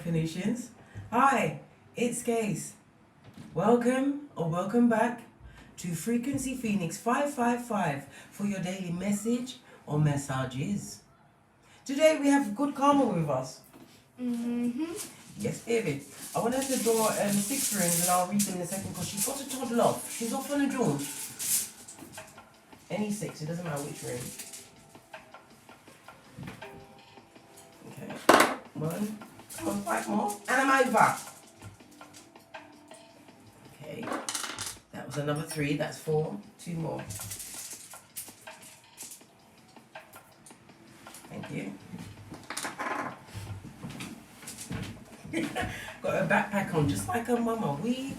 Phoenicians. Hi, it's Case. Welcome or welcome back to Frequency Phoenix 555 for your daily message or messages. Today we have good karma with us. Yes, David. I want her to draw 6 runes and I'll read them in a second because she's got a toddle off. She's off on a jaunt. Any 6, it doesn't matter which rune. Okay, 1. Come on, 5 more. And I'm over. Okay, that was another 3. That's 4. 2 more. Thank you. Got a backpack on just like her mama. We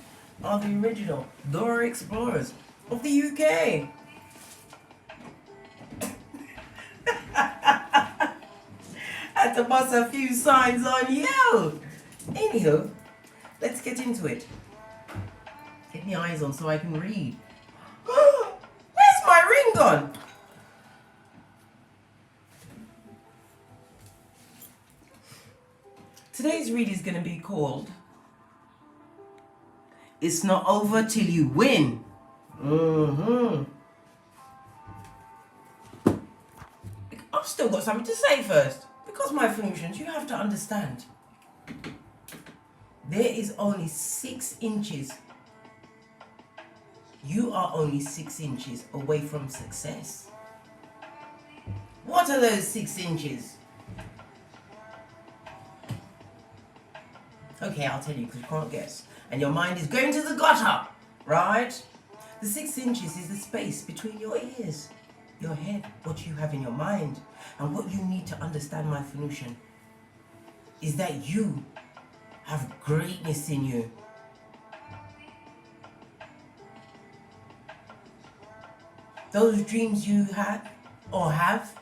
are the original Dora Explorers of the UK. Had to bust a few signs on you. Anywho, let's get into it. Get my eyes on so I can read. Where's my ring gone? Today's read is going to be called It's Not Over Till You Win. I've still got something to say first. Because my Phoenicians, you have to understand. There is only 6 inches. You are only 6 inches away from success. What are those 6 inches? Okay, I'll tell you because you can't guess. And your mind is going to the gutter, right? The 6 inches is the space between your ears, your head, what you have in your mind. And what you need to understand, my Phoenician, is that you have greatness in you. Those dreams you had or have,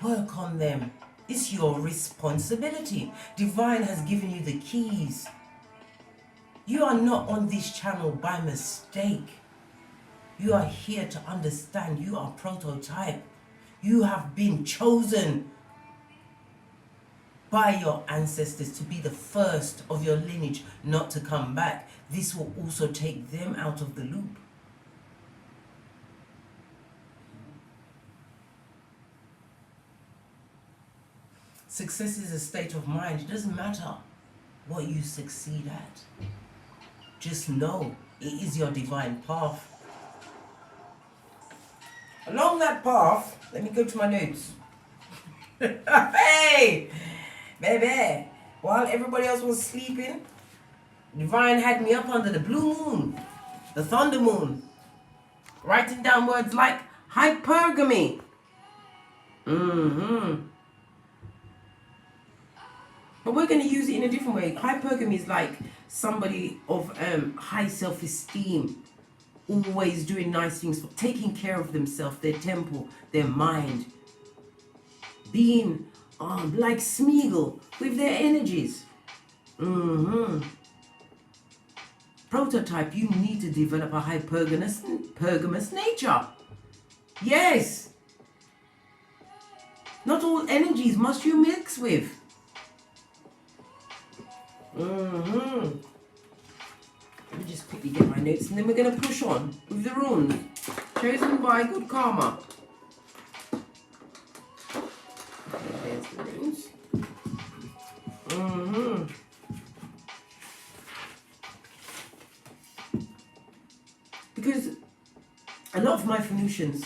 work on them. It's your responsibility. Divine has given you the keys. You are not on this channel by mistake. You are here to understand. You are prototype. You have been chosen by your ancestors to be the first of your lineage not to come back. This will also take them out of the loop. Success is a state of mind. It doesn't matter what you succeed at. Just know it is your divine path. Along that path, let me go to my notes. Hey, baby, while everybody else was sleeping, Divine had me up under the blue moon, the thunder moon, writing down words like hypergamy. But we're going to use it in a different way. Hypergamy is like somebody of high self-esteem, always doing nice things, taking care of themselves, their temple, their mind. Being like Smeagol with their energies. Prototype, you need to develop a hypergamous nature. Yes. Not all energies must you mix with. Let me just quickly get my notes and then we're going to push on with the runes chosen by good karma. There's the runes. Because a lot of my Phoenicians,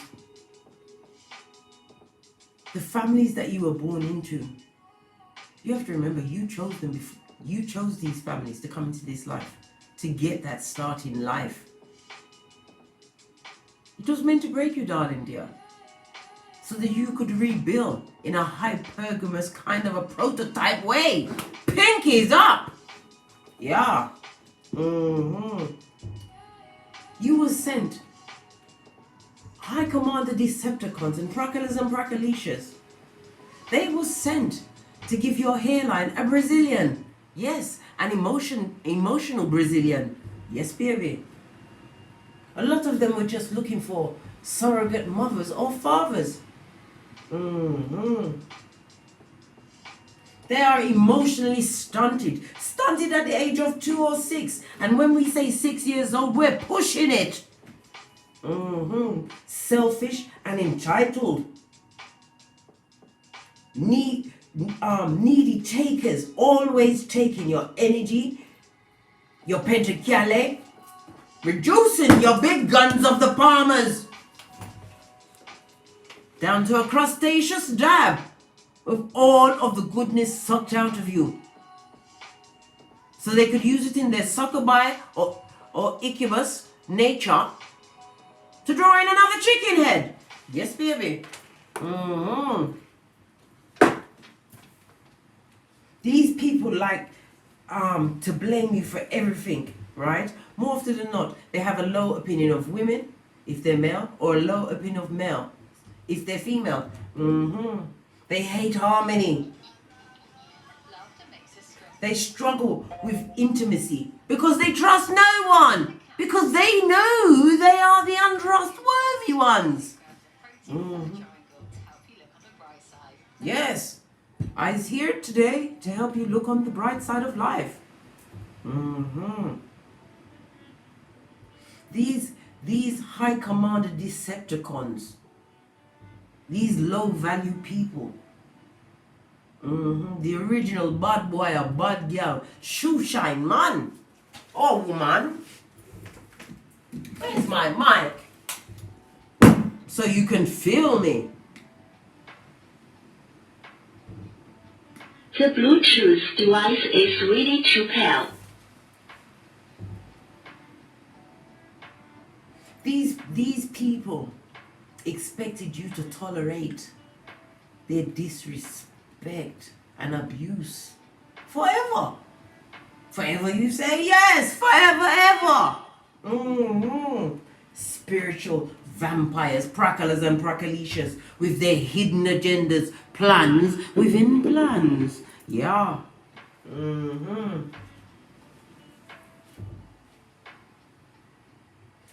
the families that you were born into, you have to remember you chose them before. You chose these families to come into this life, to get that start in life. It was meant to break you, darling dear, so that you could rebuild in a hypergamous kind of a prototype way. Pinkies up! Yeah. You were sent. High Commander Decepticons and Pracalas and Pracalicious. They were sent to give your hairline a Brazilian. Yes, an emotional Brazilian. Yes, baby. A lot of them were just looking for surrogate mothers or fathers. They are emotionally stunted. Stunted at the age of 2 or 6. And when we say 6 years old, we're pushing it. Selfish and entitled. Needy takers. Always taking your energy, your pentakale, reducing your big guns of the palmers down to a crustaceous dab with all of the goodness sucked out of you. So they could use it in their succubi or incubus nature to draw in another chicken head. Yes, baby. These people like to blame you for everything, right? More often than not, they have a low opinion of women, if they're male, or a low opinion of male, if they're female. They hate harmony. They struggle with intimacy because they trust no one. Because they know they are the untrustworthy ones. Yes. I is here today to help you look on the bright side of life. These high commander Decepticons, these low value people, the original bad boy or bad girl, shoe shine man or woman. Where's my mic? So you can feel me. The Bluetooth device is ready to pair. These people expected you to tolerate their disrespect and abuse forever. Forever you say yes, forever ever. Spiritual vampires, prackalers and prackalicious with their hidden agendas, plans within plans. Yeah.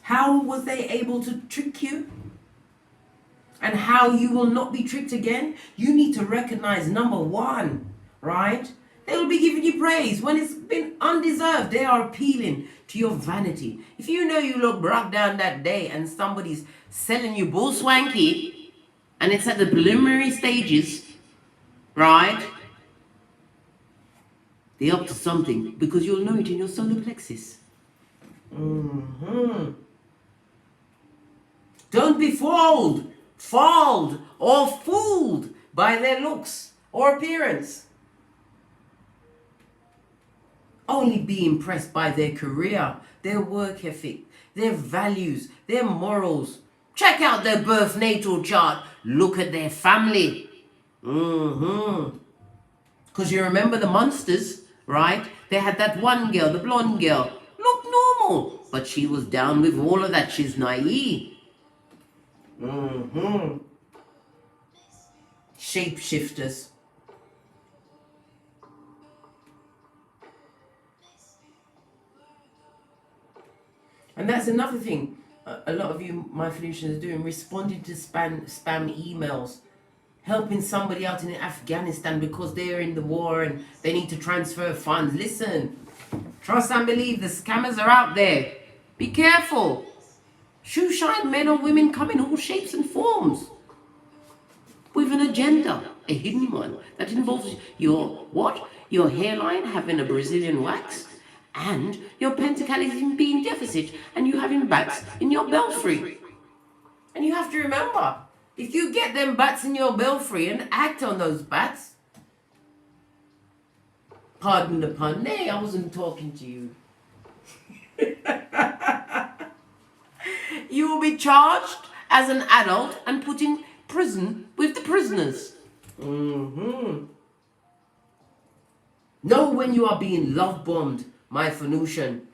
How was they able to trick you? And how you will not be tricked again? You need to recognize number one, right? They will be giving you praise when it's been undeserved. They are appealing to your vanity. If you know you look broke down that day and somebody's selling you bull swanky and it's at the preliminary stages, right? They're up to something because you'll know it in your solar plexus. Don't be fooled, or fooled by their looks or appearance. Only be impressed by their career, their work ethic, their values, their morals. Check out their birth natal chart. Look at their family. Because you remember the monsters, right? They had that one girl, the blonde girl, looked normal, but she was down with all of that. She's naive. Shapeshifters. And that's another thing a lot of you, my Phoenicians, are doing, responding to spam emails, helping somebody out in Afghanistan because they're in the war and they need to transfer funds. Listen, trust and believe, the scammers are out there. Be careful. Shoe shine men or women come in all shapes and forms with an agenda, a hidden one that involves your what? Your hairline having a Brazilian wax, and your pentacalism being deficit, and you having bats in your belfry. And you have to remember, if you get them bats in your belfry and act on those bats, pardon the pun, nay, I wasn't talking to you. You will be charged as an adult and put in prison with the prisoners. Know when you are being love bombed, my Phoenician.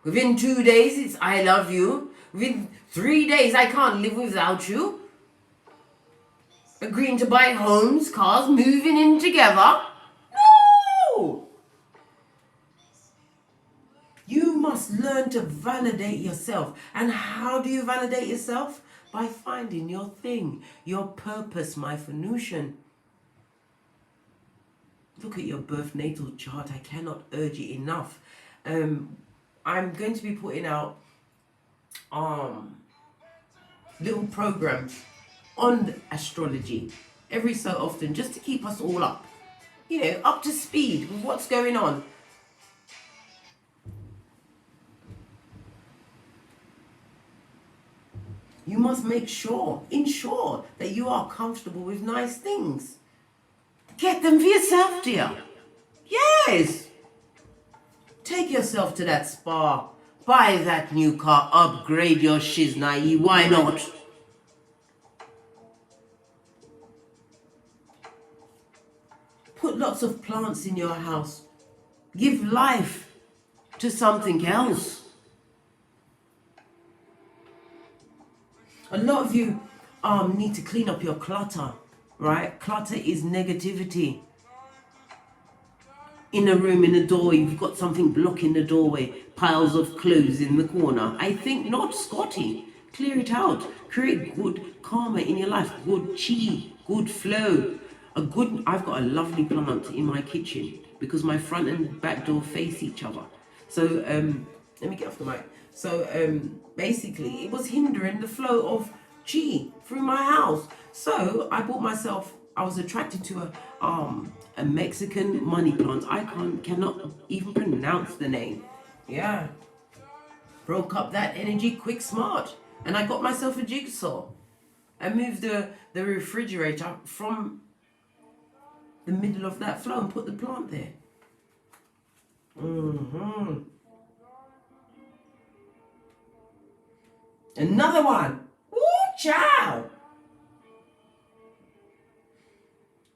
Within 2 days, it's I love you. Within 3 days, I can't live without you. Agreeing to buy homes, cars, moving in together. No! You must learn to validate yourself. And how do you validate yourself? By finding your thing, your purpose, my Phoenician. look at your birth natal chart. I cannot urge it enough. I'm going to be putting out little programs on astrology every so often, just to keep us all up, you know, up to speed with what's going on. You must ensure that you are comfortable with nice things. Get them for yourself, dear. Yes. Take yourself to that spa. Buy that new car. Upgrade your shiznai. Why not? Put lots of plants in your house. Give life to something else. A lot of you need to clean up your clutter, right? Clutter is negativity. In a room, in a doorway, you've got something blocking the doorway, piles of clothes in the corner. I think not, Scotty. Clear it out. Create good karma in your life, good chi, good flow. I've got a lovely plant in my kitchen because my front and back door face each other. So let me get off the mic. So basically it was hindering the flow of chi through my house. So I was attracted to a Mexican money plant. I cannot even pronounce the name. Yeah. Broke up that energy quick smart. And I got myself a jigsaw. I moved the refrigerator from the middle of that flow and put the plant there. Another one. Woo, child.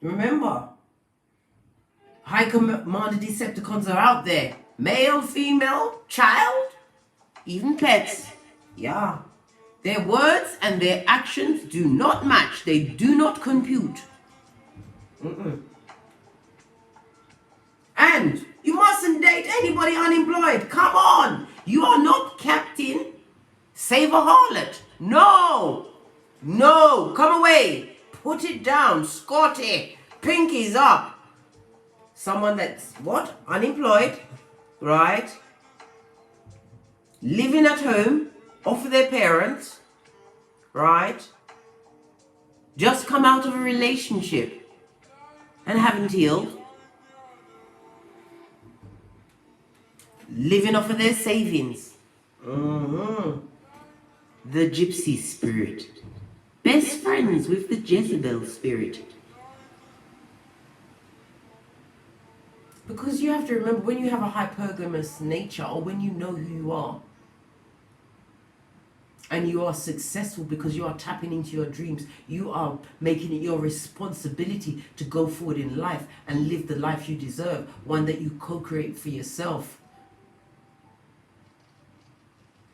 Remember, High Commander Decepticons are out there. Male, female, child, even pets. Yeah. Their words and their actions do not match. They do not compute. And you mustn't date anybody unemployed. Come on. You are not Captain Save a Harlot. No. No. Come away. Put it down. Scotty. Pinkies up. Someone that's what? Unemployed. Right? Living at home. Off of their parents. Right? Just come out of a relationship. And haven't healed. Living off of their savings. The gypsy spirit. Best friends with the Jezebel spirit. Because you have to remember, when you have a hypergamous nature, or when you know who you are, and you are successful because you are tapping into your dreams, you are making it your responsibility to go forward in life and live the life you deserve, one that you co-create for yourself.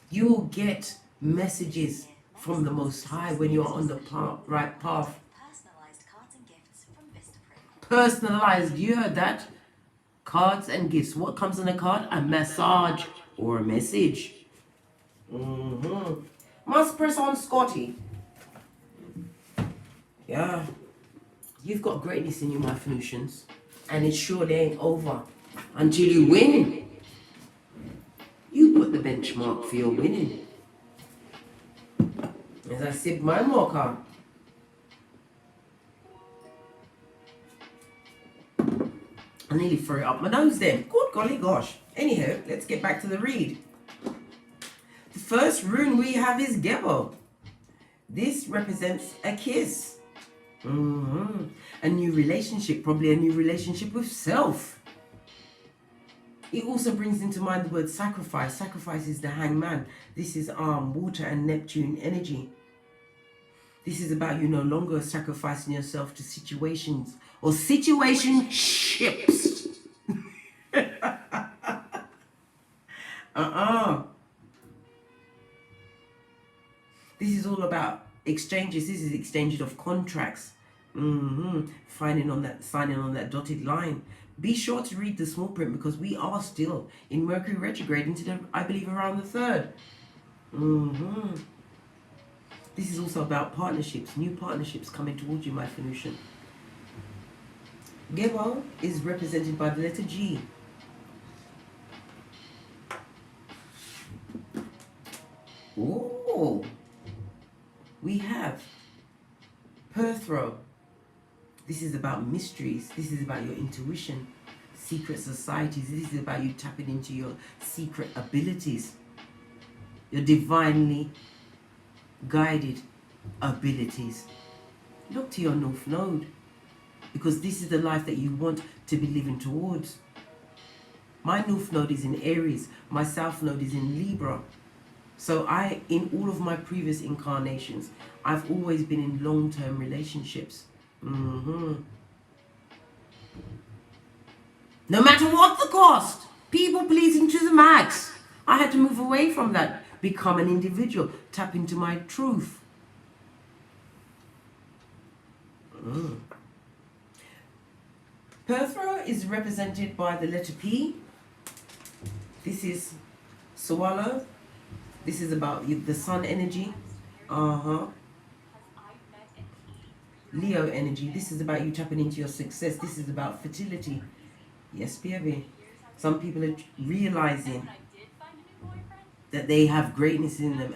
You will get messages from the Most High when you're on the right path. Personalized cards and gifts from Vistaprint. Personalized, you heard that? Cards and gifts. What comes in a card? A massage or a message. Must press on, Scotty. Yeah. You've got greatness in you, my Phoenicians. And it surely ain't over until you win. You put the benchmark for your winning. As I sip my mocha. I nearly threw it up my nose then. Good golly gosh. Anyhow, let's get back to the read. The first rune we have is Gebo. This represents a kiss. A new relationship, probably a new relationship with self. It also brings into mind the word sacrifice. Sacrifice is the hangman. This is water and Neptune energy. This is about you no longer sacrificing yourself to situations or situationships. This is all about exchanges. This is exchanges of contracts. Signing on that dotted line. Be sure to read the small print because we are still in Mercury retrograde into I believe around the 3rd. This is also about partnerships, new partnerships coming towards you, my Phoenician. Gebo is represented by the letter G. Oh, we have Perthro. This is about mysteries. This is about your intuition. Secret societies. This is about you tapping into your secret abilities. Your divinely guided abilities. Look to your North Node, because this is the life that you want to be living towards. My North Node is in Aries. My South Node is in Libra. So in all of my previous incarnations, I've always been in long-term relationships. No matter what the cost, people pleasing to the max. I had to move away from that, become an individual, tap into my truth. Perthro is represented by the letter P. This is swallow. This is about the sun energy. Leo energy. This is about you tapping into your success. This is about fertility. Yes, baby. Some people are realizing that they have greatness in them.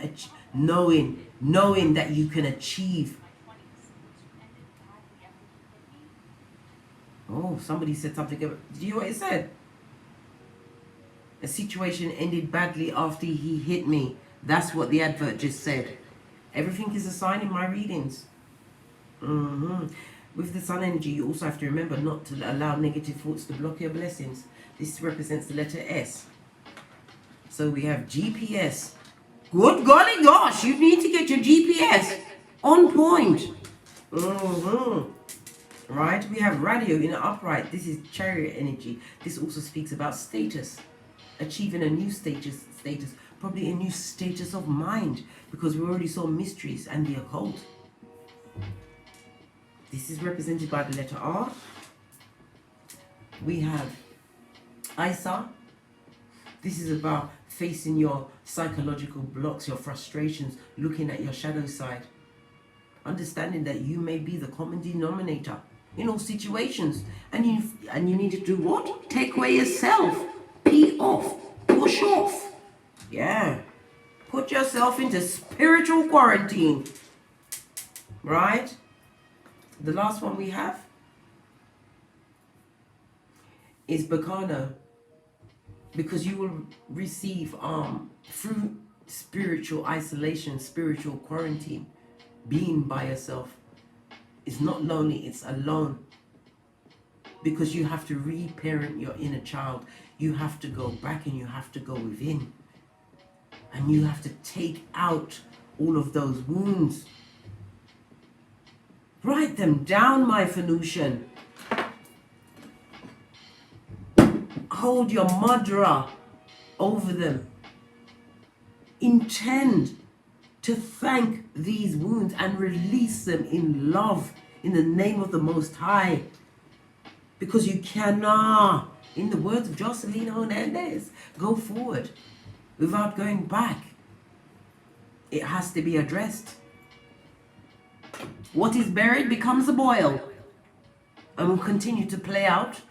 Knowing that you can achieve. Oh, somebody said something. Did you hear what it said? A situation ended badly after he hit me. That's what the advert just said. Everything is a sign in my readings. With the sun energy, you also have to remember not to allow negative thoughts to block your blessings. This represents the letter S. So we have GPS. Good golly gosh, you need to get your GPS on point. Right, we have radio in the upright. This is chariot energy. This also speaks about status. Achieving a new status, probably a new status of mind, because we already saw mysteries and the occult. This is represented by the letter R. We have Isa. This is about facing your psychological blocks, your frustrations, looking at your shadow side. Understanding that you may be the common denominator in all situations. And you need to do what? Take away yourself. Pee off. Push off. Yeah. Put yourself into spiritual quarantine. Right? The last one we have is Bacano. Because you will receive through spiritual isolation, spiritual quarantine, being by yourself. It's not lonely, it's alone. Because you have to reparent your inner child. You have to go back and you have to go within. And you have to take out all of those wounds. Write them down, my Venusian. Hold your mudra over them. Intend to thank these wounds and release them in love in the name of the Most High. Because you cannot, in the words of Jocelyn Hernandez, go forward without going back. It has to be addressed. What is buried becomes a boil and will continue to play out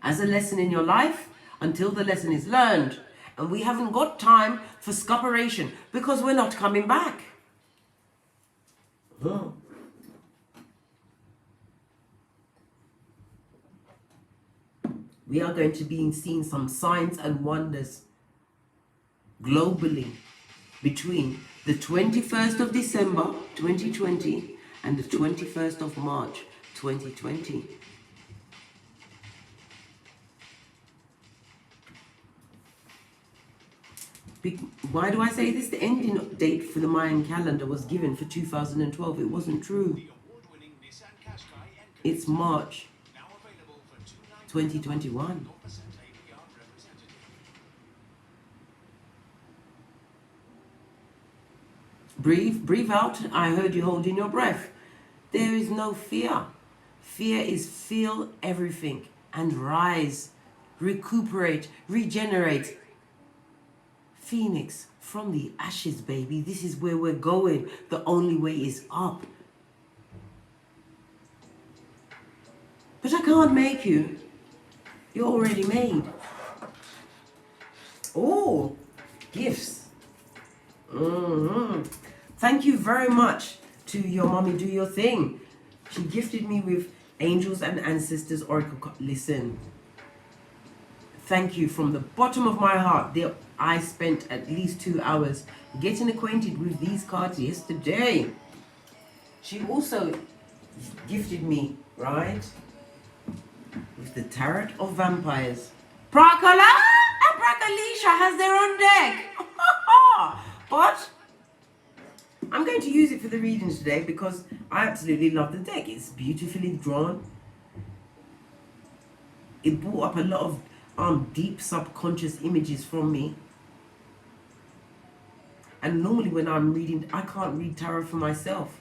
as a lesson in your life until the lesson is learned. And we haven't got time for scuppernation because we're not coming back. We are going to be seeing some signs and wonders globally between the 21st of December 2020 and the 21st of March 2020. Why do I say this? The ending date for the Mayan calendar was given for 2012. It wasn't true. It's March 2021. Breathe out. I heard you holding your breath. There is no fear. Fear is feel everything and rise, recuperate, regenerate. Phoenix from the ashes, baby. This is where we're going. The only way is up. But I can't can't make you. You're already made. Oh, gifts. Thank you very much to your mommy. Do your thing. She gifted me with Angels and Ancestors Oracle card. Listen. Thank you from the bottom of my heart. I spent at least 2 hours getting acquainted with these cards yesterday. She also gifted me, right, with the Tarot of Vampires. Prakala and Prakalisha has their own deck. But I'm going to use it for the reading today because I absolutely love the deck. It's beautifully drawn. It brought up a lot of deep subconscious images from me. And normally when I'm reading, I can't read tarot for myself.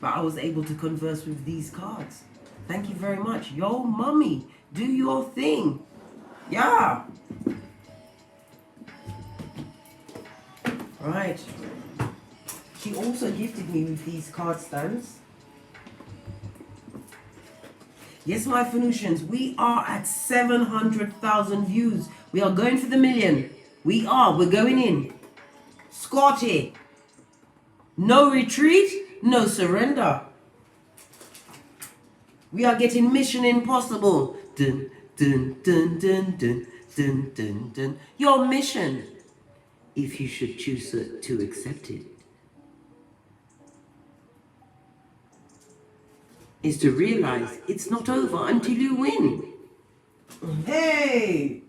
But I was able to converse with these cards. Thank you very much. Yo, mommy, do your thing. Yeah. Right. She also gifted me with these card stands. Yes, my Phoenicians, we are at 700,000 views. We are going for the million. We're going in. Scotty. No retreat, no surrender. We are getting mission impossible. Dun, dun, dun, dun, dun, dun, dun, dun. Your mission, if you should choose to accept it, is to realize it's not over until you win. Hey!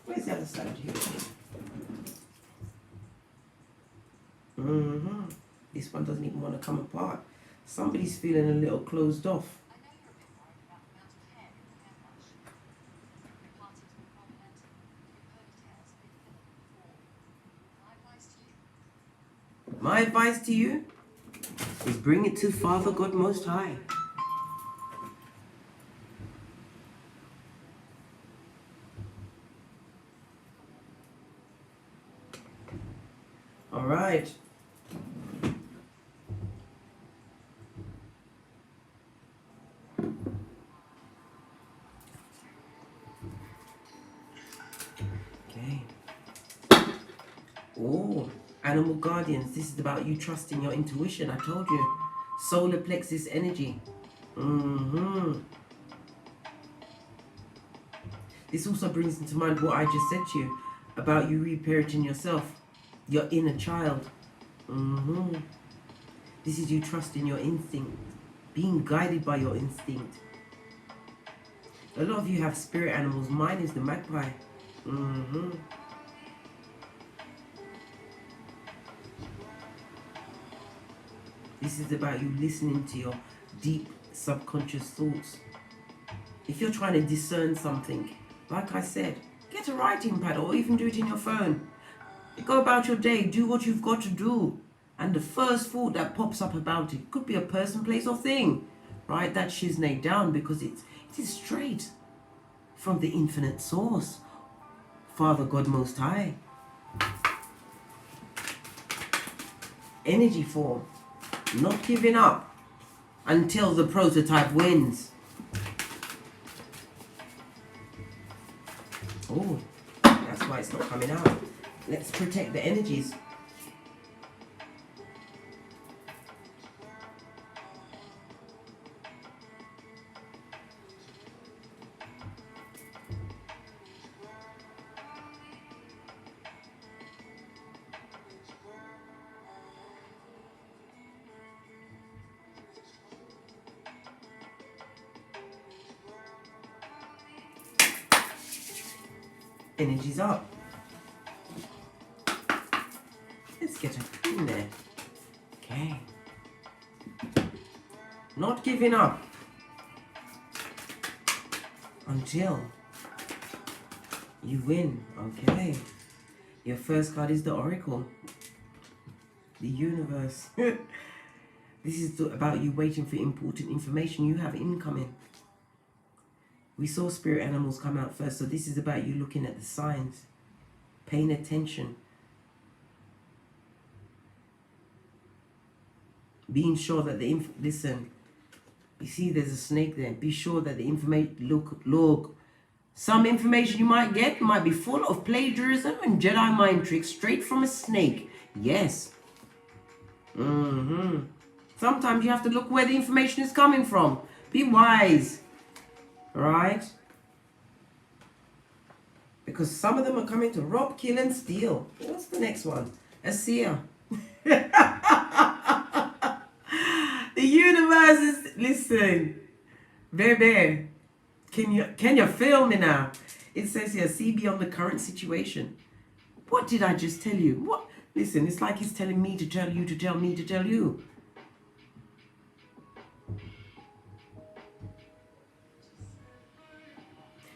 Where's the other side here? This one doesn't even want to come apart. Somebody's feeling a little closed off. My advice to you is bring it to Father God Most High. All right. Okay. Oh, animal guardians. This is about you trusting your intuition. I told you. Solar plexus energy. This also brings into mind what I just said to you about you reparenting yourself, your inner child. This is you trusting your instinct, being guided by your instinct. A lot of you have spirit animals. Mine is the magpie. This is about you listening to your deep subconscious thoughts. If you're trying to discern something, like I said, get a writing pad or even do it in your phone. Go about your day, do what you've got to do. And the first thought that pops up about it could be a person, place or thing. Write that shiznay down because it is straight from the infinite source, Father God Most High. Energy form. Not giving up until the prototype wins. Oh, that's why it's not coming out. Let's protect the energies. Energy's up. Let's get her in there. Okay. Not giving up until you win. Okay. Your first card is the Oracle. The universe. This is about you waiting for important information you have incoming. We saw spirit animals come out first, so this is about you looking at the signs, paying attention, being sure that listen, You see there's a snake there. Be sure that the information, look. Some information you might get might be full of plagiarism and Jedi mind tricks straight from a snake. Yes. Sometimes you have to look where the information is coming from. Be wise. Right? Because some of them are coming to rob, kill, and steal. What's the next one? A seer. The universe is, listen, baby, can you feel me now? It says here, see beyond the current situation. What did I just tell you? What? Listen, it's like he's telling me to tell you to tell me to tell you.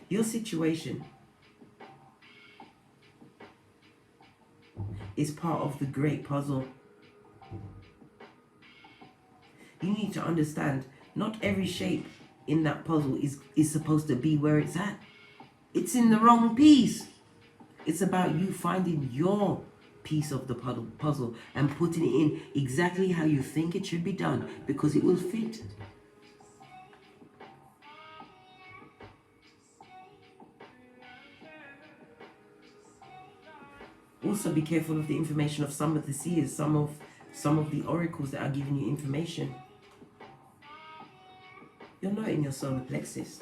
Your situation is part of the great puzzle. You need to understand, not every shape in that puzzle is supposed to be where it's at. It's in the wrong piece. It's about you finding your piece of the puzzle and putting it in exactly how you think it should be done, because it will fit. Also be careful of the information of some of the seers, some of the oracles that are giving you information. You're not in your solar plexus.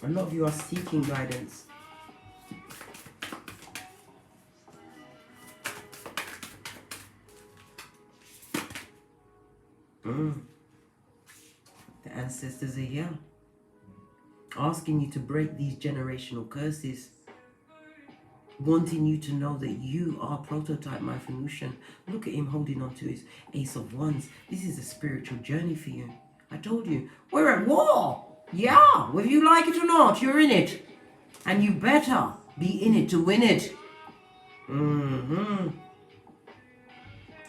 A lot of you are seeking guidance. The ancestors are here, asking you to break these generational curses, wanting you to know that you are prototype my Venusian. Look at him holding on to his Ace of Wands. This is a spiritual journey for you. I told you, we're at war. Yeah, whether you like it or not, you're in it. And you better be in it to win it.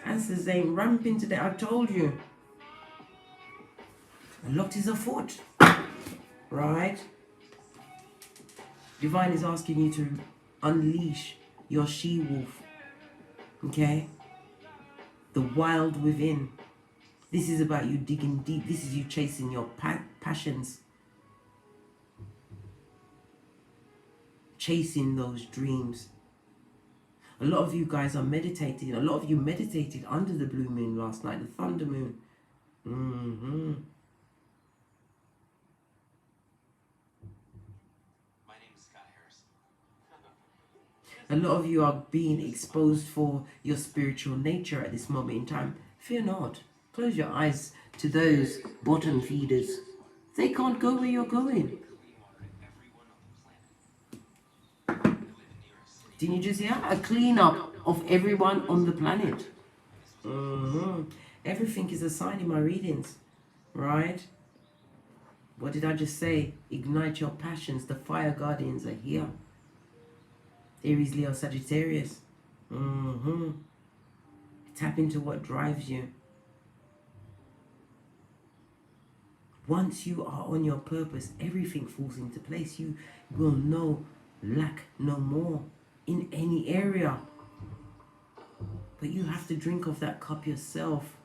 Answers ain't ramping today, I told you. A lot is afoot. Right? Divine is asking you to unleash your she-wolf. Okay? The wild within. This is about you digging deep. This is you chasing your passions. Chasing those dreams. A lot of you guys are meditating. A lot of you meditated under the blue moon last night, the thunder moon. A lot of you are being exposed for your spiritual nature at this moment in time. Fear not. Close your eyes to those bottom feeders. They can't go where you're going. Didn't you just hear? A cleanup of everyone on the planet. Everything is a sign in my readings. Right? What did I just say? Ignite your passions. The fire guardians are here. Aries, Leo, Sagittarius. Tap into what drives you. Once you are on your purpose, everything falls into place. You will know lack no more in any area. But you have to drink of that cup yourself.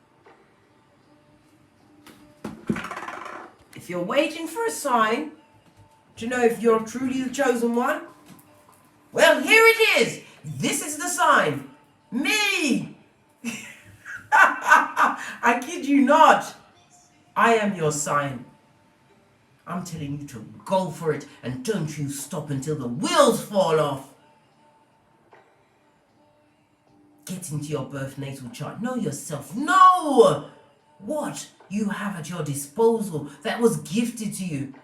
If you're waiting for a sign to know if you're truly the chosen one, well, here it is. This is the sign. Me. I kid you not. I am your sign. I'm telling you to go for it, and don't you stop until the wheels fall off. Get into your birth natal chart. Know yourself. Know what you have at your disposal that was gifted to you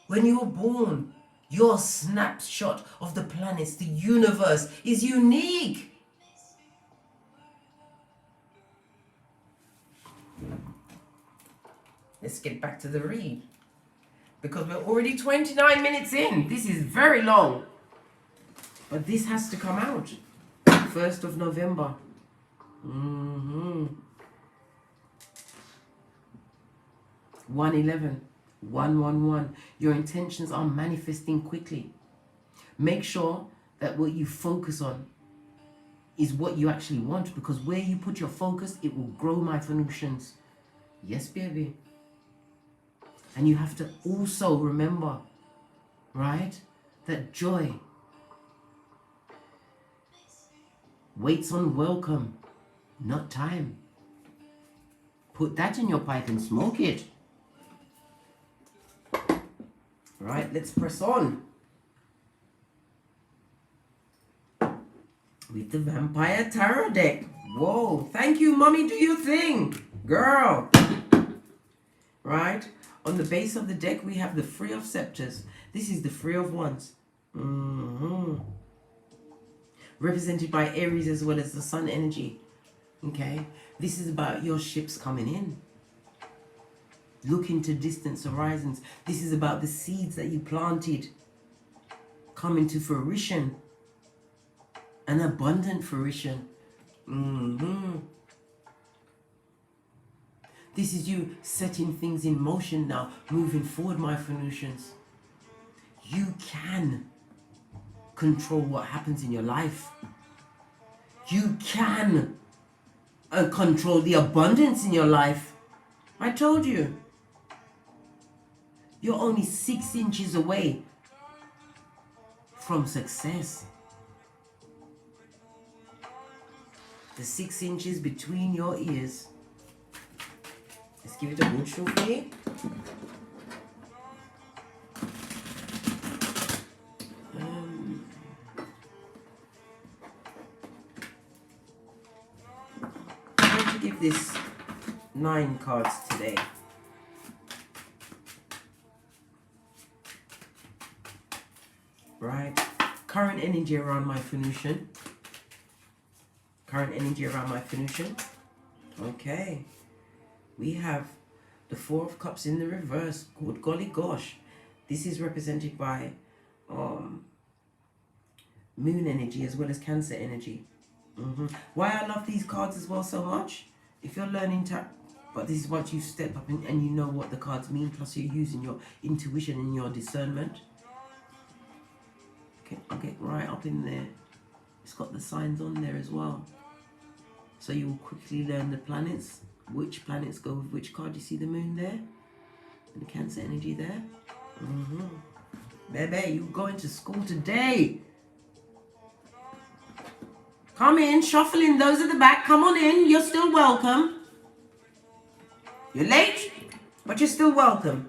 when you were born. Your snapshot of the planets, the universe, is unique. Let's get back to the read, because we're already 29 minutes in. This is very long. But this has to come out. 1st of November. 111. 111. Your intentions are manifesting quickly. Make sure that what you focus on is what you actually want, because where you put your focus, it will grow, my Venusians. Yes, baby. And you have to also remember, right, that joy waits on welcome, not time. Put that in your pipe and smoke it. Right, let's press on with the Vampire Tarot deck. Whoa, thank you, mommy, do your thing, girl. Right, on the base of the deck we have the Three of Scepters. This is the Three of Wands. Represented by Aries as well as the Sun energy. Okay, this is about your ships coming in. Look into distant horizons. This is about the seeds that you planted coming to fruition. An abundant fruition. This is you setting things in motion now, moving forward, my Phoenicians. You can control what happens in your life. You can control the abundance in your life. I told you. You're only 6 inches away from success. The 6 inches between your ears. Let's give it a good shuffle. I'm going to give this 9 cards today. Right? Current energy around my Phoenician. Current energy around my Phoenician. Okay. We have the Four of Cups in the reverse. Good golly gosh. This is represented by Moon energy as well as Cancer energy. Why I love these cards as well so much, if you're learning to, but this is once you step up and you know what the cards mean, plus you're using your intuition and your discernment. Okay, I'll get right up in there. It's got the signs on there as well. So you will quickly learn the planets, which planets go with which card. You see the Moon there? And the Cancer energy there? Baby, you going to school today. Come in, shuffle in, those at the back, come on in, you're still welcome. You're late, but you're still welcome.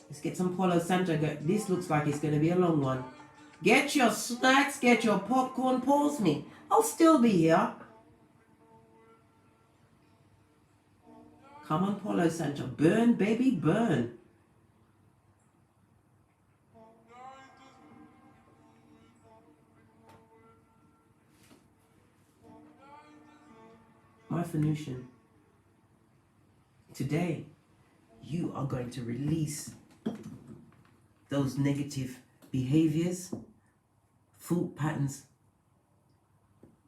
Let's get some Palo Santo. This looks like it's going to be a long one. Get your snacks, get your popcorn, pause me. I'll still be here. Come on, Palo Santo. Burn, baby, burn. My Phoenician, today you are going to release those negative behaviors, thought patterns,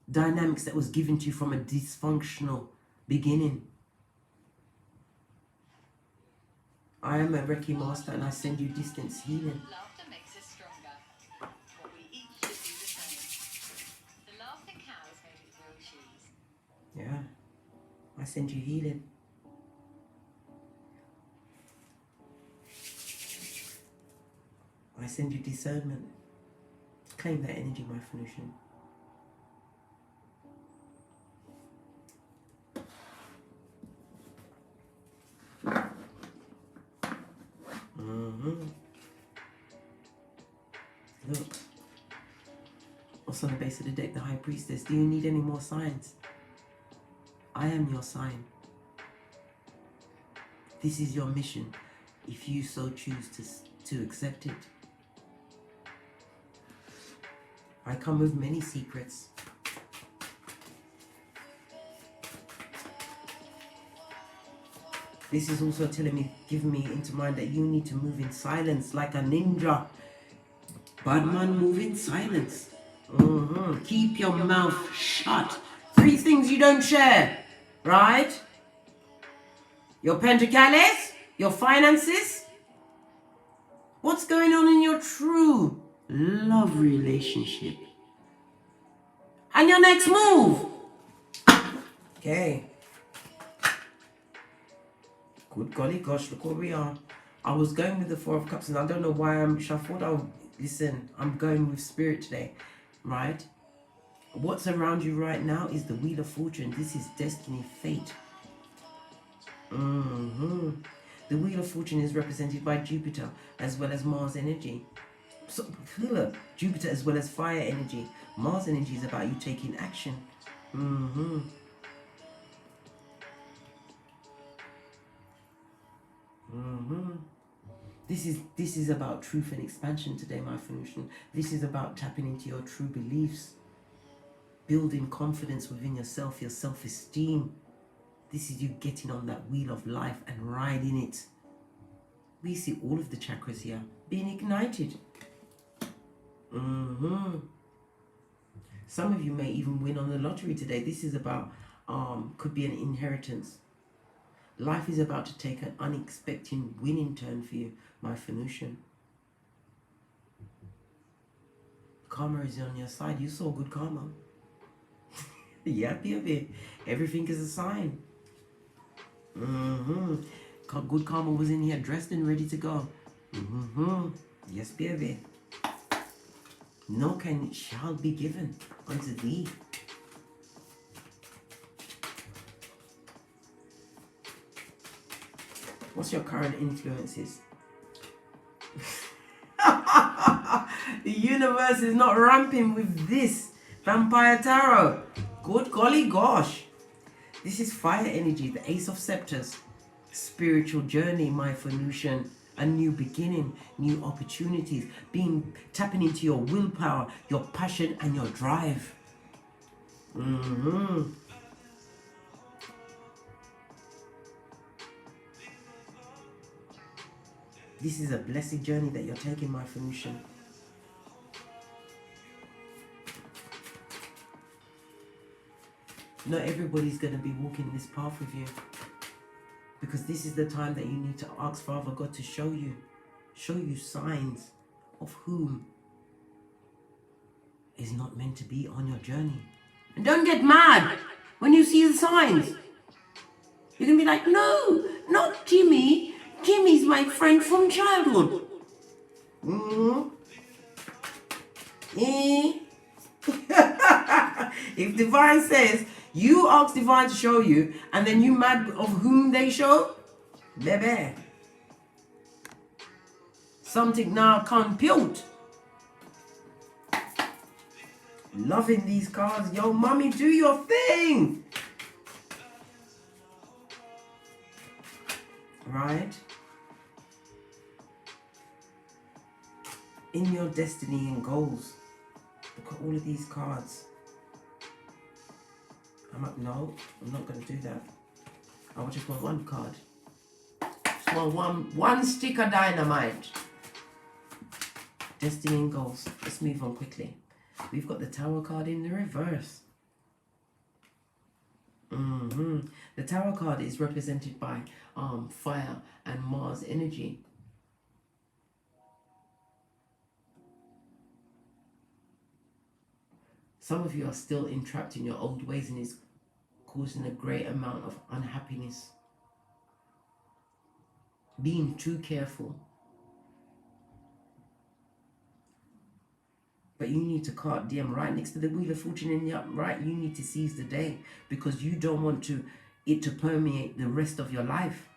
dynamics that was given to you from a dysfunctional beginning. I am a Reiki Master and I send you distance healing. Laughter makes us stronger. But we each should do the same. The laugh that KHAL is made with real cheese. Yeah, I send you healing. I send you discernment. Claim that energy, my Phoenician. Look. What's on the base of the deck? The High Priestess. Do you need any more signs? I am your sign. This is your mission, if you so choose to accept it. I come with many secrets. This is also telling me, giving me into mind that you need to move in silence like a ninja. Bad man, move in silence. Keep your mouth shut. 3 things you don't share, right? Your pentacles, your finances. What's going on in your true love relationship? And your next move. Okay. Good golly gosh, look where we are. I was going with the Four of Cups, and I don't know why I'm shuffled. Listen, I'm going with Spirit today, right? What's around you right now is the Wheel of Fortune. This is destiny, fate. The Wheel of Fortune is represented by Jupiter as well as Mars energy. So, Jupiter as well as fire energy. Mars energy is about you taking action. This is about truth and expansion today, my fruition. This is about tapping into your true beliefs, building confidence within yourself, your self-esteem. This is you getting on that wheel of life and riding it. We see all of the chakras here being ignited. Some of you may even win on the lottery today. This is about, could be an inheritance. Life is about to take an unexpected winning turn for you, my Venusian. Karma is on your side. You saw good karma. Yep. Everything is a sign. Good karma was in here dressed and ready to go. Yes, baby. No can shall be given unto thee. What's your current influences? The universe is not ramping with this Vampire Tarot. Good golly gosh. This is fire energy, the Ace of Scepters. Spiritual journey, my Venusian. A new beginning, new opportunities. Tapping into your willpower, your passion and your drive. This is a blessed journey that you're taking, my Venusian. Not everybody's going to be walking this path with you, because this is the time that you need to ask Father God to show you signs of whom is not meant to be on your journey. And don't get mad when you see the signs. You can be like, no, not Jimmy. Jimmy's my friend from childhood. If Divine says, you ask Divine to show you, and then you mad of whom they show, baby, something now compute. Loving these cards. Yo, mommy, do your thing. Right? In your destiny and goals. Look at all of these cards. No, I'm not going to do that. I just want one card. Just want one stick of dynamite. Destiny and goals. Let's move on quickly. We've got the Tower card in the reverse. The Tower card is represented by fire and Mars energy. Some of you are still entrapped in your old ways, and it's causing a great amount of unhappiness. Being too careful. But you need to card DM right next to the Wheel of Fortune in the upright. You need to seize the day, because you don't want it to permeate the rest of your life.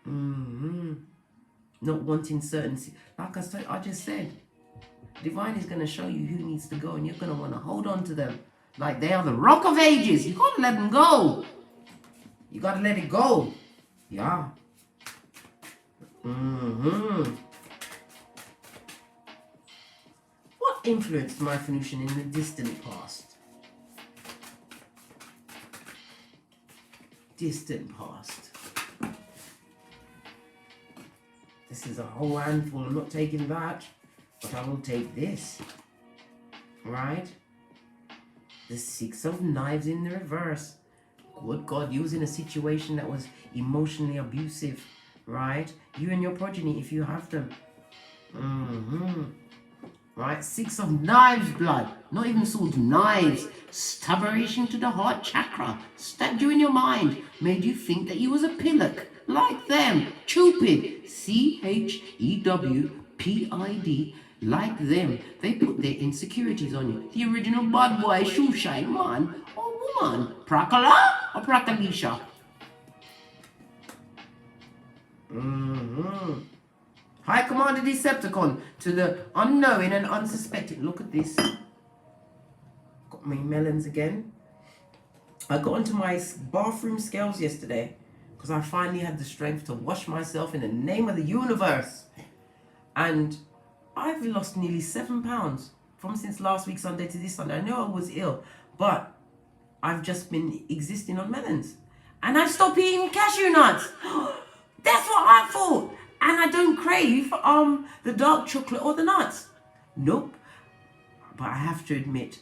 Not wanting certainty. Like I just said, Divine is going to show you who needs to go, and you're going to want to hold on to them like they are the rock of ages. You got to let them go. You got to let it go. Yeah. What influenced my Venusian in the distant past? Distant past. This is a whole handful. I'm not taking that, but I will take this. Right? The Six of Knives in the reverse. Good God, you was in a situation that was emotionally abusive. Right? You and your progeny, if you have them. Right? 6 of Knives blood. Not even swords, knives. Stab a reach into the heart chakra. Stabbed you in your mind. Made you think that you was a pillock. Like them. Cupid. CHEWPID. Like them. They put their insecurities on you. The original bad boy, shoeshine man or woman. Prakala or Prakalisha. High Commander Decepticon to the unknowing and unsuspecting. Look at this. Got my melons again. I got onto my bathroom scales yesterday because I finally had the strength to wash myself in the name of the universe. And I've lost nearly 7 pounds from since last week Sunday to this Sunday. I know I was ill, but I've just been existing on melons. And I've stopped eating cashew nuts. That's what I thought. And I don't crave the dark chocolate or the nuts. Nope. But I have to admit,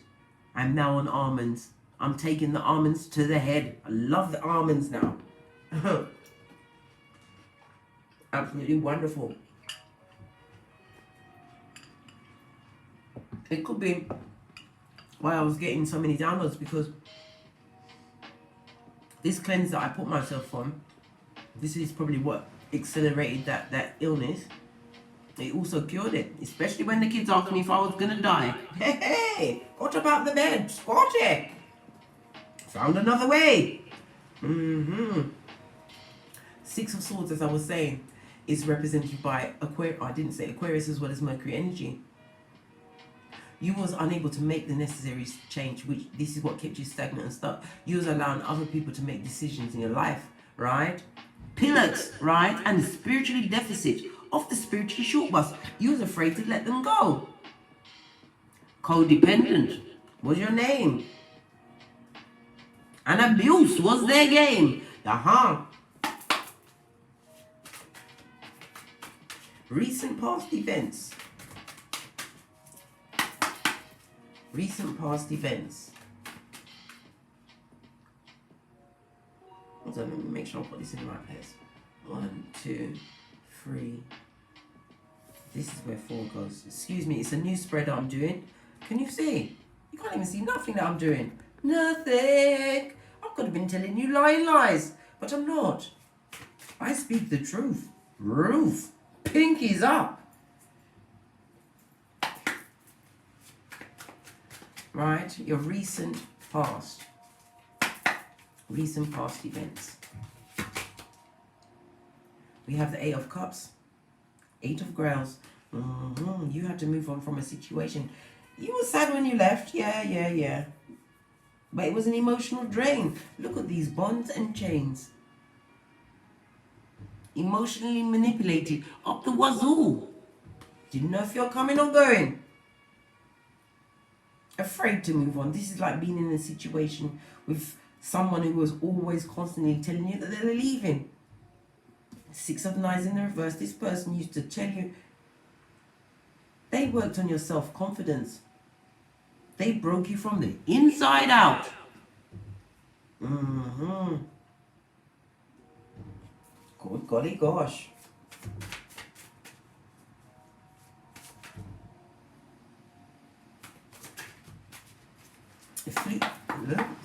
I'm now on almonds. I'm taking the almonds to the head. I love the almonds now. Absolutely wonderful. It could be why I was getting so many downloads, because this cleanse that I put myself on, this is probably what accelerated that illness. It also cured it, especially when the kids asked me if I was gonna die. Hey, what about the bed? Squat it. Found another way. 6 of Swords, as I was saying, is represented by Aquarius. I didn't say Aquarius, as well as Mercury energy. You was unable to make the necessary change, which this is what kept you stagnant and stuck. You was allowing other people to make decisions in your life, right? Pillars, right? And spiritually deficit of the spiritually short bus. You was afraid to let them go. Codependent was your name. And abuse was their game. Recent past events. Recent past events. Hold on, let me make sure I put this in the right place. 1, 2, 3. This is where 4 goes. Excuse me, it's a new spread I'm doing. Can you see? You can't even see nothing that I'm doing. Nothing. I could have been telling you lying lies, but I'm not. I speak the truth. Roof. Pinkies up. Right, your recent past events. We have the 8 of Cups, 8 of Grails. You had to move on from a situation. You were sad when you left, yeah. But it was an emotional drain. Look at these bonds and chains. Emotionally manipulated up the wazoo. Didn't know if you're coming or going. Afraid to move on. This is like being in a situation with someone who was always constantly telling you that they're leaving. 6 of Knives in the reverse. This person used to tell you they worked on your self-confidence. They broke you from the inside out. Good golly gosh.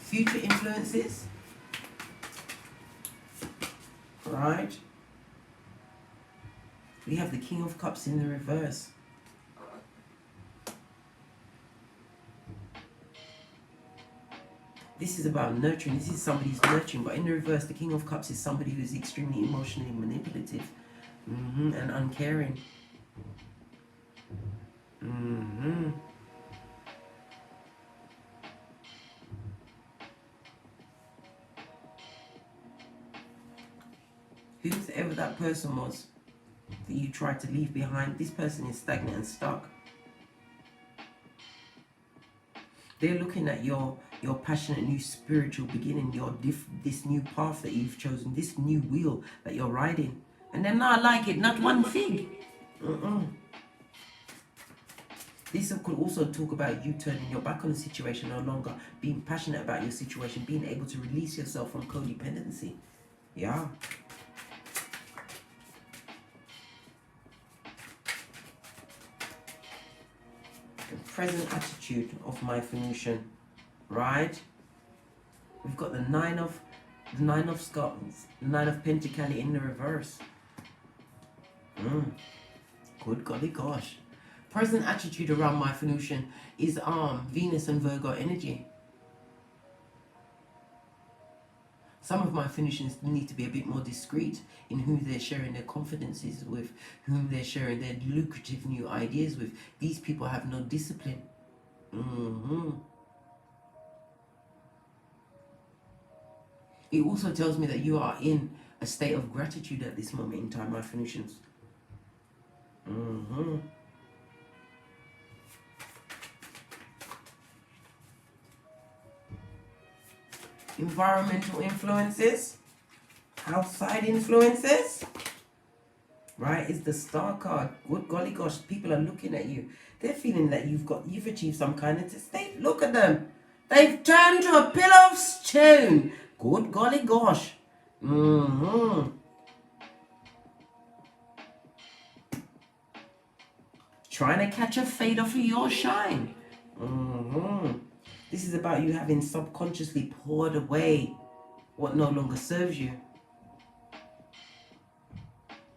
Future influences, right? We have the King of Cups in the reverse. This is about nurturing. This is somebody who's nurturing, but in the reverse, the King of Cups is somebody who's extremely emotionally manipulative and uncaring. Whoever that person was that you tried to leave behind, this person is stagnant and stuck. They're looking at your passionate new spiritual beginning, this new path that you've chosen, this new wheel that you're riding, and they're not like it, not one fig. This could also talk about you turning your back on the situation, no longer being passionate about your situation, being able to release yourself from codependency. Yeah. present attitude of my fruition, right? We've got the nine of scups, the 9 of Pentacles in the reverse. Good golly gosh. Present attitude around my fruition is Venus and Virgo energy. Some of my fruitions need to be a bit more discreet in who they're sharing their confidences with, whom they're sharing their lucrative new ideas with. These people have no discipline. It also tells me that you are in a state of gratitude at this moment in time, my fruitions. Environmental influences, outside influences, right, is the Star card. Good golly gosh, people are looking at you. They're feeling that you've achieved some kind of state. Look at them. They've turned to a pillar of stone. Good golly gosh. Trying to catch a fade off of your shine. This is about you having subconsciously poured away what no longer serves you.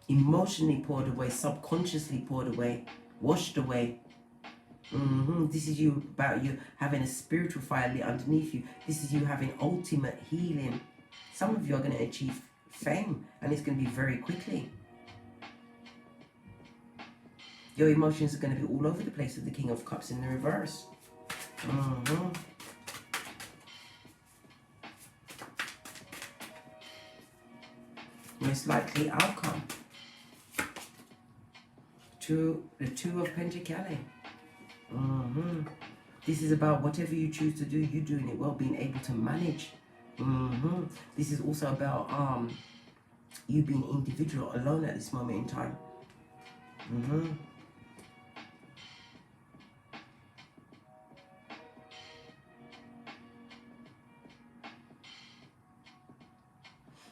Emotionally poured away, subconsciously poured away, washed away. This is you about you having a spiritual fire lit underneath you. This is you having ultimate healing. Some of you are going to achieve fame, and it's going to be very quickly. Your emotions are going to be all over the place with the King of Cups in the reverse. Most likely outcome. The 2 of Pentacles. This is about whatever you choose to do, you doing it well, being able to manage. This is also about you being individual, alone at this moment in time.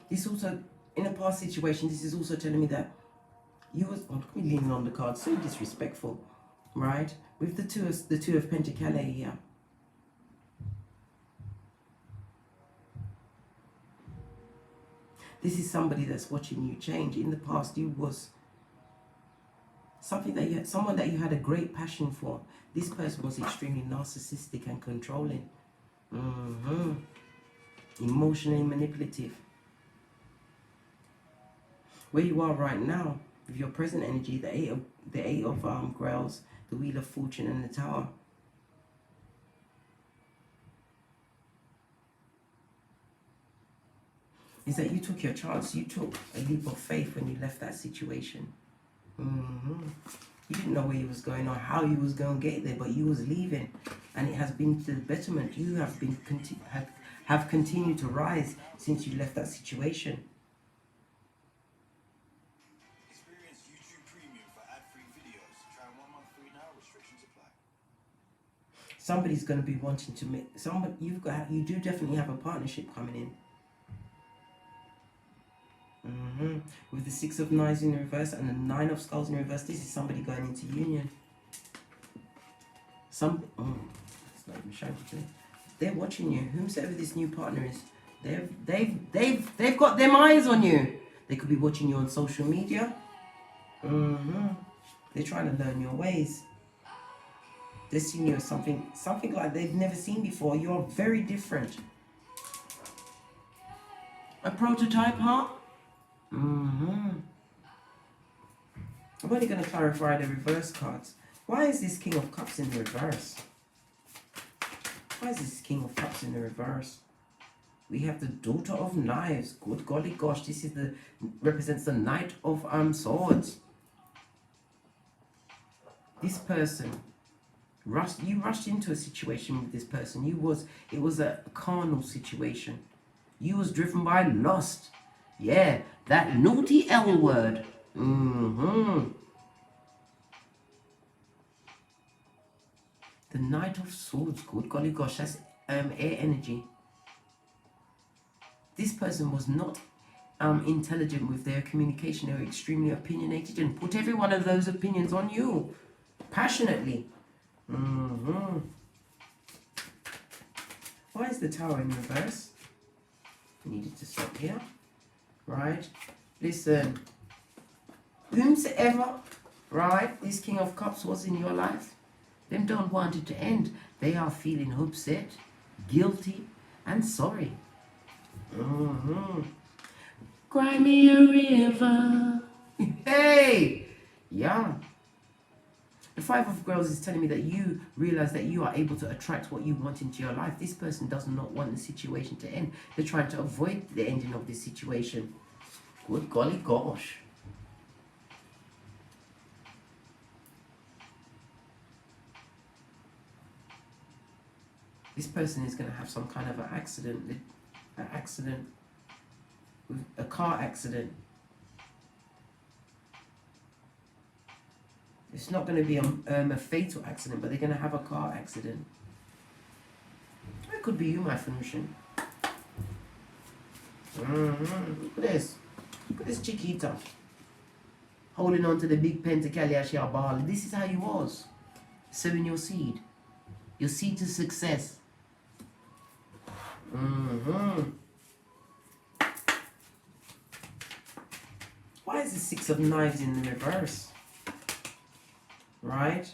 This also, in a past situation, this is also telling me that you was, look at me leaning on the card, so disrespectful, right? With the two of Pentacles here. This is somebody that's watching you change. In the past, you was something that you had, someone that you had a great passion for. This person was extremely narcissistic and controlling. Emotionally manipulative. Where you are right now, with your present energy, the eight of Grails, the Wheel of Fortune, and the Tower. Is that you took your chance. You took a leap of faith when you left that situation. You didn't know where you was going or how you was going to get there, but you was leaving, and it has been to the betterment. You have been have continued to rise since you left that situation. Somebody's going to be wanting to make you do definitely have a partnership coming in. With the 6 of Knives in the reverse and the 9 of Skulls in the reverse, this is somebody going into union. It's not even showing today. They're watching you. Whomsoever this new partner is, they've got them eyes on you. They could be watching you on social media. They're trying to learn your ways. They're seeing you as something like they've never seen before. You're very different. A prototype, huh? I'm only going to clarify the reverse cards. Why is this King of Cups in the reverse? Why is this King of Cups in the reverse? We have the Daughter of Knives. Good golly gosh, this is represents the Knight of Swords. This person, you rushed into a situation with this person. It was a carnal situation. You was driven by lust. Yeah, that naughty L word. The Knight of Swords. Good golly gosh, that's air energy. This person was not intelligent with their communication. They were extremely opinionated and put every one of those opinions on you passionately. Why is the Tower in reverse? Needed to stop here. Right? Listen. Whomsoever, right, this King of Cups was in your life, them don't want it to end. They are feeling upset, guilty, and sorry. Cry me a river. Hey! Yeah. The Five of Girls is telling me that you realize that you are able to attract what you want into your life. This person does not want the situation to end. They're trying to avoid the ending of this situation. Good golly gosh. This person is going to have some kind of an accident, a car accident. It's not going to be a fatal accident, but they're going to have a car accident. It could be you, my fruition. Look at this. Look at this Chiquita. Holding on to the big pentacaliashia ball. This is how you was. Sowing your seed. Your seed to success. Why is the Six of Knives in the reverse? Right?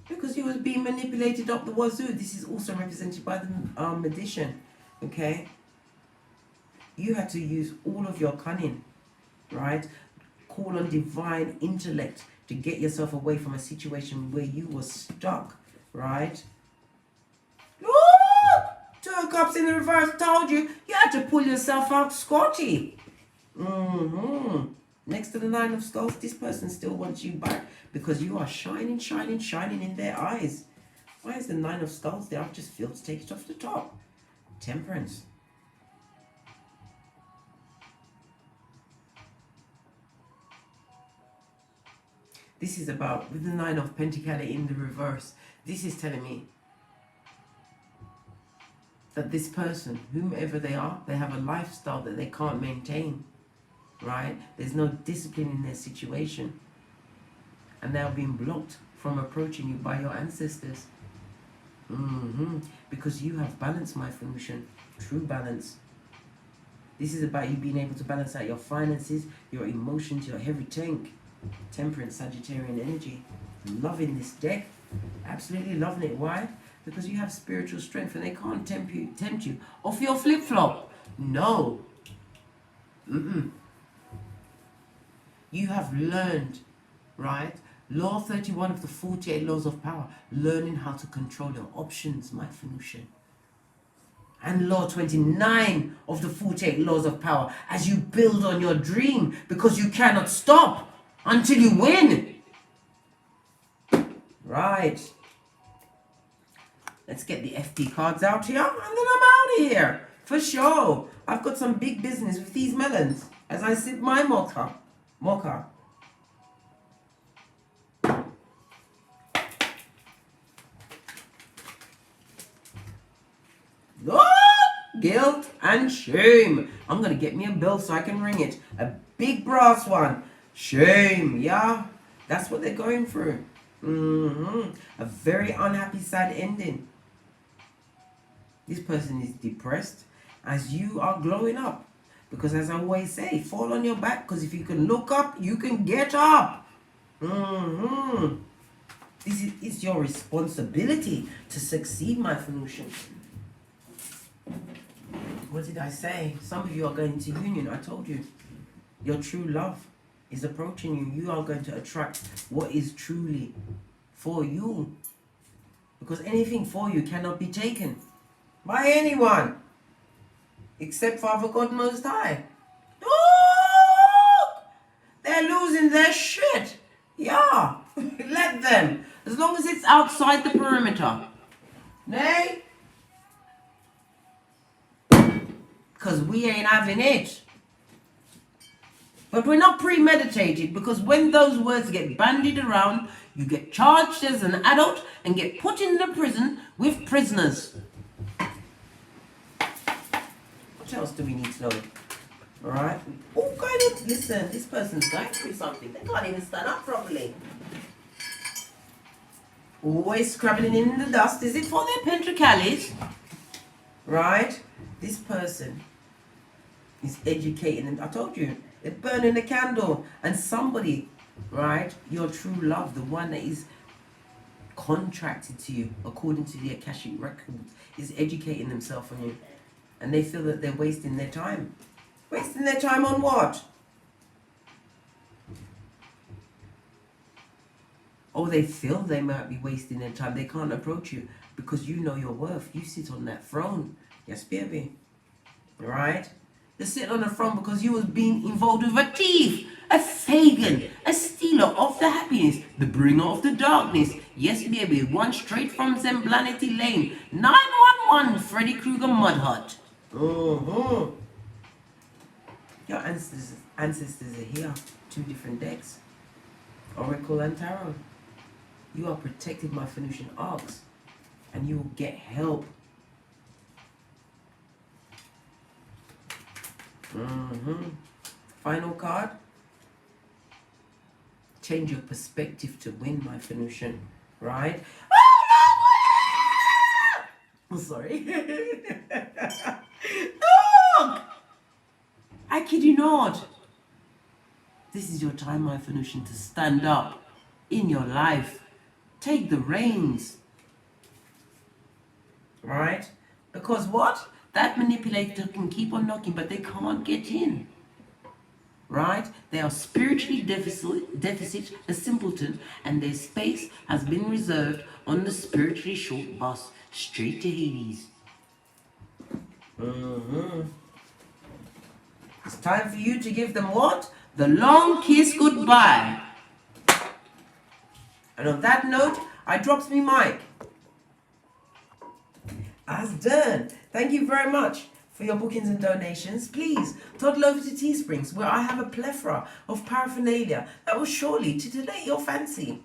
Because you was being manipulated up the wazoo. This is also represented by the magician. Okay? You had to use all of your cunning. Right? Call on divine intellect to get yourself away from a situation where you were stuck. Right? Look! Two of Cups in the reverse. Told you. You had to pull yourself out scotchy. Next to the Nine of Skulls, this person still wants you back because you are shining, shining, shining in their eyes. Why is the Nine of Skulls there? I just feel to take it off the top. Temperance. This is about, with the Nine of Pentacles in the reverse, this is telling me that this person, whomever they are, they have a lifestyle that they can't maintain. Right? There's no discipline in their situation. And they are being blocked from approaching you by your ancestors. Because you have balance, my fruition. True balance. This is about you being able to balance out your finances, your emotions, your heavy tank. Temperance, Sagittarian energy. Loving this deck. Absolutely loving it. Why? Because you have spiritual strength and they can't tempt you off your flip-flop. No. You have learned, right? Law 31 of the 48 laws of power. Learning how to control your options, my fruition. And law 29 of the 48 laws of power. As you build on your dream. Because you cannot stop until you win. Right. Let's get the FP cards out here. And then I'm out of here. For sure. I've got some big business with these melons. As I sip my mocha. Oh, guilt and shame. I'm going to get me a bell so I can ring it. A big brass one. Shame, yeah. That's what they're going through. A very unhappy, sad ending. This person is depressed as you are glowing up. Because as I always say, fall on your back. Because if you can look up, you can get up. This is your responsibility to succeed, my fruition. What did I say? Some of you are going to union. I told you. Your true love is approaching you. You are going to attract what is truly for you. Because anything for you cannot be taken by anyone. Except Father God Most High. Look! They're losing their shit. Yeah. Let them. As long as it's outside the perimeter. Nay? Because we ain't having it. But we're not premeditated. Because when those words get bandied around, you get charged as an adult and get put in the prison with prisoners. What else do we need to know? Alright? Oh, kind of, listen, this person's going through something. They can't even stand up properly. Always scrabbling in the dust. Is it for their pentricalis? Right? This person is educating them. I told you, they're burning a candle. And somebody, right, your true love, the one that is contracted to you according to the Akashic records, is educating themselves on you. And they feel that they're wasting their time. Wasting their time on what? Oh, they feel they might be wasting their time. They can't approach you because you know your worth. You sit on that throne. Yes, baby. Right? You sit on the throne because you was being involved with a thief, a pagan, a stealer of the happiness, the bringer of the darkness. Yes, baby. One straight from Zemblanity Lane. 911 Freddy Krueger Mud Hut. Mm-hmm. Your ancestors are here. 2 different decks. Oracle and Tarot. You are protected by Phoenician arcs. And you will get help. Final card. Change your perspective to win, my Phoenician. Right? Oh, no! I'm sorry. Dog! I kid you not. This is your time, my Phoenician, to stand up in your life. Take the reins. Right? Because what? That manipulator can keep on knocking, but they can't get in. Right? They are spiritually deficit, a simpleton, and their space has been reserved on the spiritually short bus straight to Hades. It's time for you to give them what? The long kiss goodbye. And on that note, I drops me mic. As done. Thank you very much for your bookings and donations. Please toddle over to Teesprings, where I have a plethora of paraphernalia that will surely titillate your fancy.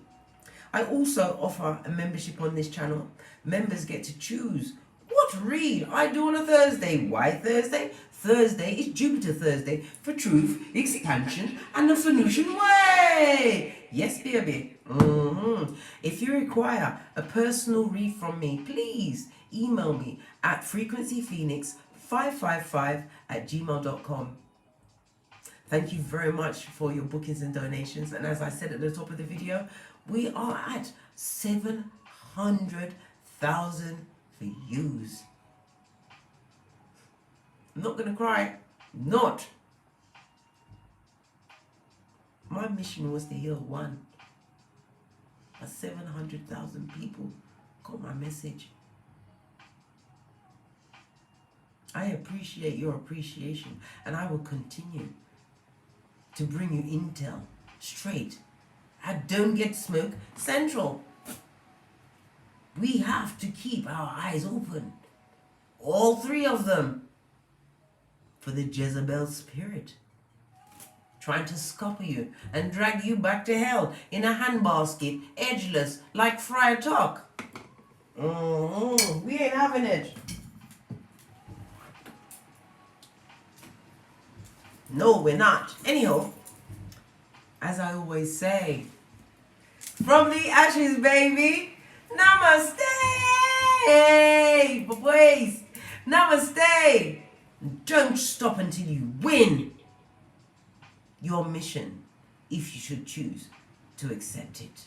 I also offer a membership on this channel. Members get to choose what read I do on a Thursday. Why Thursday? Thursday is Jupiter Thursday for truth, expansion, and the Phoenician way. Yes, baby. If you require a personal read from me, please email me at frequencyphoenix555@gmail.com. Thank you very much for your bookings and donations. And as I said at the top of the video, we are at 700,000 views. I'm not going to cry. Not. My mission was to heal one. But 700,000 people got my message. I appreciate your appreciation, and I will continue to bring you intel straight at Don't Get Smoke Central. We have to keep our eyes open, all 3 of them, for the Jezebel spirit trying to scupper you and drag you back to hell in a handbasket, edgeless, like Friar Tuck. We ain't having it. No, we're not. Anyhow, as I always say, from the ashes, baby, namaste, boys, namaste. Don't stop until you win your mission, if you should choose to accept it.